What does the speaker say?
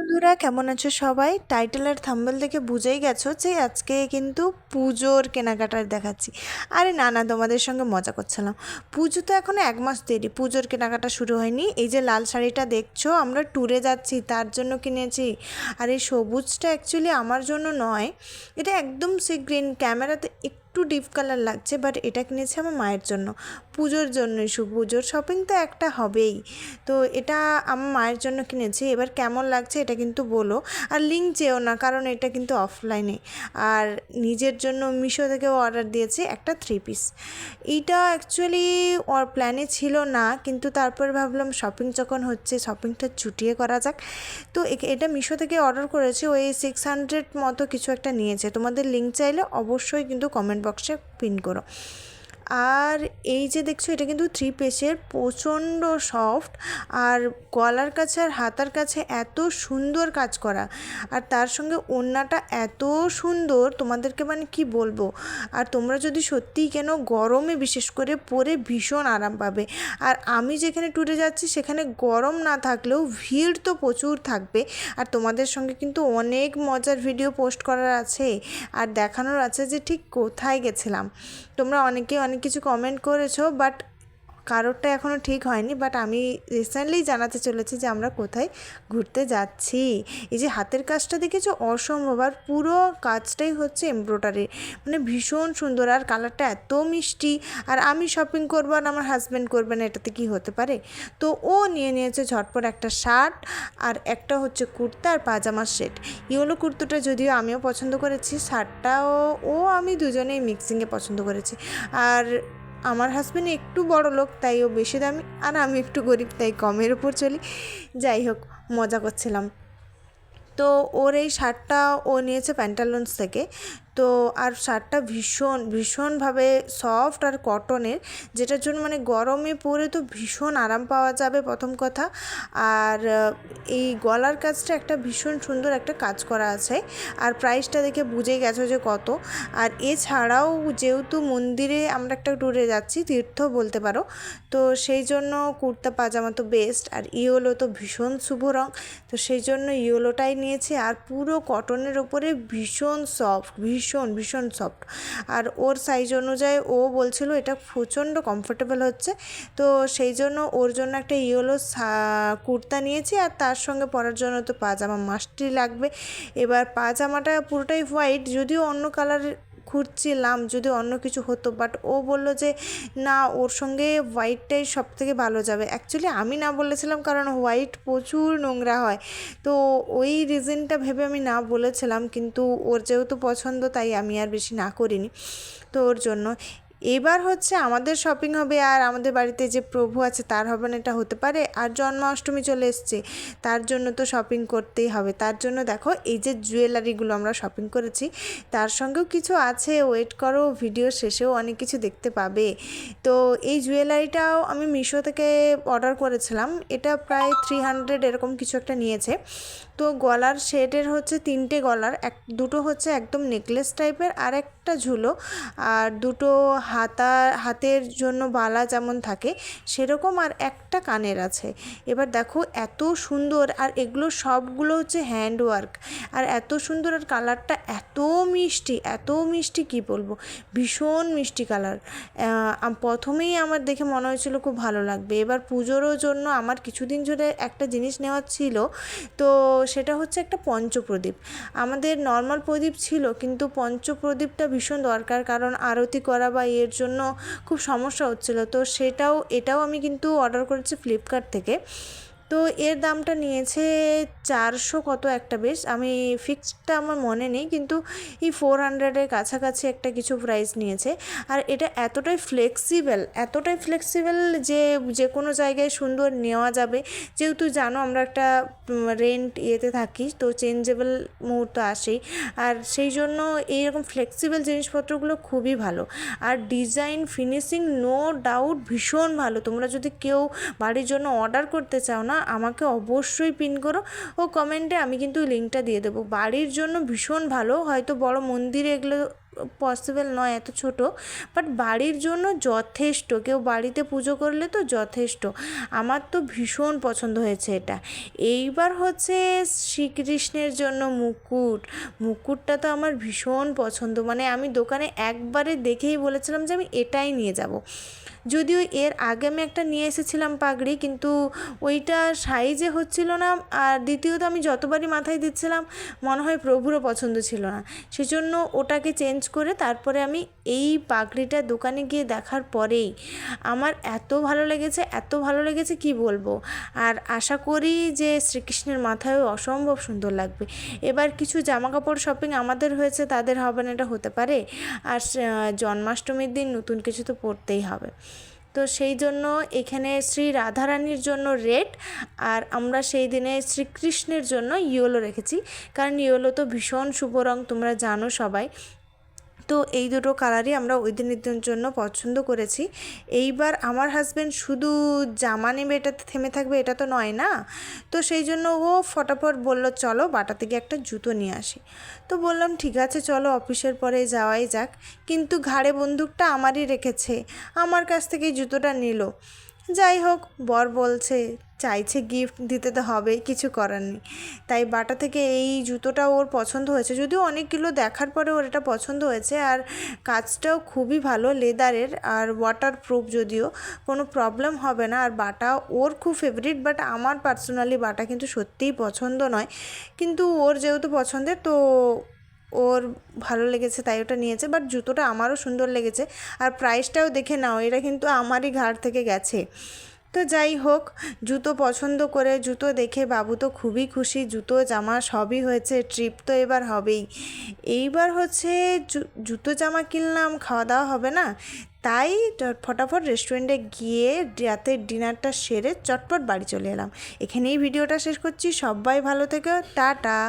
বন্ধুরা কেমন আছো সবাই? টাইটেল আর থাম্বনেল দেখে বুঝেই গেছো যে আজকে কিন্তু পুজোর কেনাকাটার দেখাচ্ছি। আরে না না, তোমাদের সঙ্গে মজা করছিলাম। পুজো তো এখনো 1 মাস দেরি, পুজোর কেনাকাটা শুরু হয়নি। এই যে লাল শাড়িটা দেখছো, আমরা ট্যুরে যাচ্ছি তার জন্য কিনেছি। আর এই সবুজটা অ্যাকচুয়ালি আমার জন্য নয়, এটা একদম সে গ্রিন, ক্যামেরাতে একটু ডিপ কালার লাগছে, বাট এটা কিনেছি আমার মায়ের জন্য, পুজোর জন্যই। পুজোর শপিং তো একটা হবেই, তো এটা আমার মায়ের জন্য কিনেছি। এবার কেমন লাগছে এটা কিন্তু বলো, আর লিঙ্ক চেও না কারণ এটা কিন্তু অফলাইনে। আর নিজের জন্য মিশো থেকেও অর্ডার দিয়েছি একটা 3 পিস। এইটা অ্যাকচুয়ালি ওর প্ল্যানে ছিল না, কিন্তু তারপর ভাবলাম শপিং যখন হচ্ছে শপিংটা চুটিয়ে করা যাক। তো এটা মিশো থেকে অর্ডার করেছি, ওই 600 মতো কিছু একটা নিয়েছে। তোমাদের লিঙ্ক চাইলে অবশ্যই কিন্তু কমেন্ট বক্সে পিন করো। আর এই যে দেখছো, এটা কিন্তু 3 পিসের, প্রচণ্ড সফট, আর গলার কাছে আর হাতার কাছে এত সুন্দর কাজ করা, আর তার সঙ্গে ওড়নাটা এত সুন্দর, তোমাদেরকে মানে কি বলবো। আর তোমরা যদি সত্যিই কেন, গরমে বিশেষ করে পরে ভীষণ আরাম পাবে। আর আমি যেখানে ট্যুরে যাচ্ছি সেখানে গরম না থাকলেও ভিড় তো প্রচুর থাকবে। আর তোমাদের সঙ্গে কিন্তু অনেক মজার ভিডিও পোস্ট করার আছে, আর দেখানোর আছে যে ঠিক কোথায় গেছিলাম। তোমরা অনেকেই অনেক কিছু কমেন্ট করেছো, বাট কারোরটা এখনও ঠিক হয়নি। বাট আমি রিসেন্টলি জানাতে চলেছি যে আমরা কোথায় ঘুরতে যাচ্ছি। এই যে হাতের কাজটা দেখেছো, অসম্ভব। আর পুরো কাজটাই হচ্ছে এমব্রয়ডারি, মানে ভীষণ সুন্দর, আর কালারটা এত মিষ্টি। আর আমি শপিং করবো আর আমার হাজব্যান্ড করবে না, এটাতে কি হতে পারে। তো ও নিয়ে নিয়েছে ঝটপট একটা শার্ট, আর একটা হচ্ছে কুর্তা আর পাজামার সেট। ইয়েলো কুর্তাটা যদিও আমিও পছন্দ করেছি, শার্টটাও ও আমি দুজনেই মিক্সিংয়ে পছন্দ করেছি। আর আমার হাজব্যান্ড একটু বড় লোক, তাই ও বেশি দামি, আর আমি একটু গরিব, তাই কমের উপর চলি। যাই হোক, মজা করছিলাম। তো ওর এই শার্টটা ও নিয়েছে প্যান্টালুন্স থেকে। তো আর শার্টটা ভীষণভাবে সফট আর কটনের, যেটার জন্য মানে গরমে পরে তো ভীষণ আরাম পাওয়া যাবে প্রথম কথা। আর এই গলার কাজটা একটা ভীষণ সুন্দর একটা কাজ করা আছে, আর প্রাইসটা দেখে বুঝেই গেছো যে কত। আর এছাড়াও যেহেতু মন্দিরে আমরা একটা ট্যুরে যাচ্ছি, তীর্থ বলতে পারো, তো সেই জন্য কুর্তা পাজামা তো বেস্ট, আর ইয়েলো তো ভীষণ শুভ রং, তো সেই জন্য ইয়েলোটাই নিয়েছি। আর পুরো কটনের ওপরে ভীষণ সফট, ভীষণ সফট। আর ওর সাইজ অনুযায়ী ও বলছিল এটা প্রচণ্ড কমফোর্টেবল হচ্ছে, তো সেই জন্য ওর জন্য একটা ইয়েলো কুর্তা নিয়েছি। আর তার সঙ্গে পরার জন্য তো পাজামা মাস্টই লাগবে। এবার পাজামাটা পুরোটাই হোয়াইট, যদিও অন্য কালার খুঁজছিলাম যদি অন্য কিছু হতো, বাট ও বললো যে না, ওর সঙ্গে হোয়াইটটাই সব থেকে ভালো যাবে। অ্যাকচুয়ালি আমি না বলেছিলাম কারণ হোয়াইট প্রচুর নোংরা হয়, তো ওই রিজনটা ভেবে আমি না বলেছিলাম, কিন্তু ওর যেহেতু পছন্দ তাই আমি আর বেশি না করিনি। তো ওর জন্য এবার হচ্ছে আমাদের শপিং হবে, আর আমাদের বাড়িতে যে প্রভু আছে তার হবে না, এটা হতে পারে। আর জন্মাষ্টমী চলে এসছে, তার জন্য তো শপিং করতেই হবে। তার জন্য দেখো এই যে জুয়েলারিগুলো আমরা শপিং করেছি, তার সঙ্গেও কিছু আছে, ওয়েট করো, ভিডিও শেষেও অনেক কিছু দেখতে পাবে। তো এই জুয়েলারিটাও আমি মিশো থেকে অর্ডার করেছিলাম, এটা প্রায় 300 এরকম কিছু একটা নিয়েছে। তো গলার সেটের হচ্ছে 3টে গলার, দুটো হচ্ছে একদম নেকলেস টাইপের, আর একটা ঝুলো, আর দুটো হাতের জন্য বালা যেমন থাকে সেরকম, আর একটা কানের আছে। এবার দেখো এত সুন্দর, আর এগুলো সবগুলো হচ্ছে হ্যান্ডওয়ার্ক, আর এত সুন্দর, আর কালারটা এত মিষ্টি কি বলবো, ভীষণ মিষ্টি কালার। প্রথমেই আমার দেখে মনে হয়েছিল খুব ভালো লাগবে। এবার পুজোরও জন্য আমার কিছুদিন ধরে একটা জিনিস নেওয়ার ছিল, তো সেটা হচ্ছে একটা পঞ্চপ্রদীপ। আমাদের নর্মাল প্রদীপ ছিল, কিন্তু পঞ্চপ্রদীপটা ভীষণ দরকার, কারণ আরতি করা বা এর জন্য খুব সমস্যা হচ্ছিলো। তো এটাও আমি কিন্তু অর্ডার করেছি ফ্লিপকার্ট থেকে। তো এর দামটা নিয়েছে 400 কত একটা, বেশ আমি ফিক্সডটা আমার মনে নেই, কিন্তু এই 400-এর কাছাকাছি একটা কিছু প্রাইস নিয়েছে। আর এটা এতটাই ফ্লেক্সিবল যে যে কোনো জায়গায় সুন্দর নেওয়া যাবে। যেহেতু জানো আমরা একটা রেন্ট ইয়েতে থাকি, তো চেঞ্জেবল মুহূর্ত আসেই, আর সেই জন্য এইরকম ফ্লেক্সিবল জিনিসপত্রগুলো খুবই ভালো। আর ডিজাইন ফিনিশিং নো ডাউট ভীষণ ভালো। তোমরা যদি কেউ বাড়ির জন্য অর্ডার করতে চাও না, আমাকে অবশ্যই পিন করো ও কমেন্টে, আমি কিন্তু লিঙ্কটা দিয়ে দেবো। বাড়ির জন্য ভীষণ ভালো, হয়তো বড় মন্দিরে এগুলো পসিবল নয় এত ছোট, বাট বাড়ির জন্য যথেষ্ট, কেউ বাড়িতে পুজো করলে তো যথেষ্ট। আমার তো ভীষণ পছন্দ হয়েছে এটা। এইবার হচ্ছে শ্রীকৃষ্ণের জন্য মুকুটটা তো আমার ভীষণ পছন্দ, মানে আমি দোকানে একবারে দেখেই বলেছিলাম যে আমি এটাই নিয়ে যাব। যদিও এর আগে আমি একটা নিয়ে এসেছিলাম পাগড়ি, কিন্তু ওইটা সাইজে হচ্ছিল না, আর দ্বিতীয়ত আমি যতবারই মাথায় দিচ্ছিলাম মনে হয় প্রভুরও পছন্দ ছিল না, সেজন্য ওটাকে চেঞ্জ করে তারপরে আমি এই পাগড়িটা দোকানে গিয়ে দেখার পরেই আমার এত ভালো লেগেছে কি বলবো। আর আশা করি যে শ্রীকৃষ্ণের মাথায়ও অসম্ভব সুন্দর লাগবে। এবার কিছু জামাকাপড় শপিং আমাদের হয়েছে, তাদের হবে না এটা হতে পারে, আর জন্মাষ্টমীর দিন নতুন কিছু তো পরতেই হবে। তো সেই জন্য এখানে শ্রী রাধারানীর জন্য রেড, আর আমরা সেই দিনে শ্রীকৃষ্ণের জন্য ইয়েলো রেখেছি, কারণ ইয়েলো তো ভীষণ শুভ রং, তোমরা জানো সবাই। তো এই দুটো কালারই আমরা ওই দিনের জন্য পছন্দ করেছি। এইবার আমার হাজব্যান্ড শুধু জামা নেবে এটাতে থেমে থাকবে এটা তো নয় না, তো সেই জন্য ও ফটাফট বলল চলো বাটা থেকে একটা জুতো নিয়ে আসি। তো বললাম ঠিক আছে চলো, অফিসের পরে যাওয়াই যাক। কিন্তু ঘাড়ে বন্দুকটা আমারই রেখেছে, আমার কাছ থেকেই জুতোটা নিল। যাই হোক, বর বলছে চাইছে গিফট দিতে তো হবেই, কিছু করার নেই। তাই বাটা থেকে এই জুতোটা ওর পছন্দ হয়েছে, যদিও অনেকগুলো দেখার পরে ওর এটা পছন্দ হয়েছে, আর কাজটাও খুবই ভালো লেদারের, আর ওয়াটারপ্রুফ, যদিও কোনো প্রবলেম হবে না। আর বাটা ওর খুব ফেভারিট, বাট আমার পার্সোনালি বাটা কিন্তু সত্যিই পছন্দ নয়, কিন্তু ওর যেহেতু পছন্দের তো ওর ভালো লেগেছে তাই ওটা নিয়েছে। বাট জুতোটা আমারও সুন্দর লেগেছে, আর প্রাইসটাও দেখে নাও, এটা কিন্তু আমারই ঘাড় থেকে গেছে। তো যাই হোক, জুতো পছন্দ করে জুতো দেখে বাবু তো খুবই খুশি, জুতো জামা সবই হয়েছে, ট্রিপ তো এবার হবেই। এইবার হচ্ছে জুতো জামা কিনলাম, খাওয়া দাওয়া হবে না, তাই ফটাফট রেস্টুরেন্টে গিয়ে রাতের ডিনারটা সেরে চটপট বাড়ি চলে এলাম। এখানেই ভিডিওটা শেষ করছি, সবাই ভালো থেকো, টাটা।